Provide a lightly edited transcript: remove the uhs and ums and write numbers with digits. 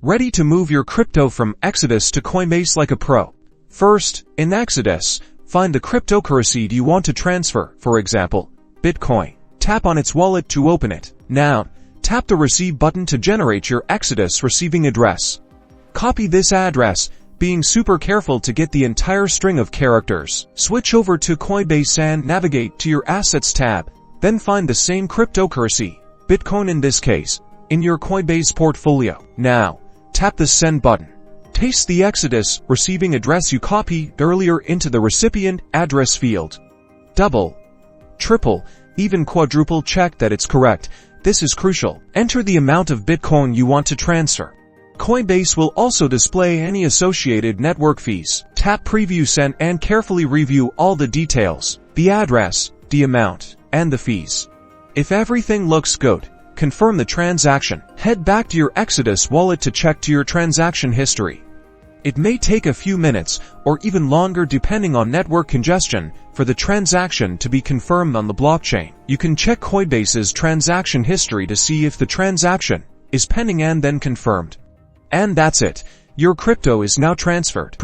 Ready to move your crypto from Exodus to Coinbase like a pro. First, in Exodus, find the cryptocurrency you want to transfer, for example, Bitcoin. Tap on its wallet to open it. Now, tap the Receive button to generate your Exodus receiving address. Copy this address, being super careful to get the entire string of characters. Switch over to Coinbase and navigate to your Assets tab. Then find the same cryptocurrency, Bitcoin in this case, in your Coinbase portfolio. Now, tap the Send button. Paste the Exodus receiving address you copied earlier into the recipient address field. Double, triple, even quadruple check that it's correct. This is crucial. Enter the amount of Bitcoin you want to transfer. Coinbase will also display any associated network fees. Tap Preview Send and carefully review all the details, the address, the amount, and the fees. If everything looks good, confirm the transaction. Head back to your Exodus wallet to check your transaction history. It may take a few minutes, or even longer depending on network congestion, for the transaction to be confirmed on the blockchain. You can check Coinbase's transaction history to see if the transaction is pending and then confirmed. And that's it. Your crypto is now transferred.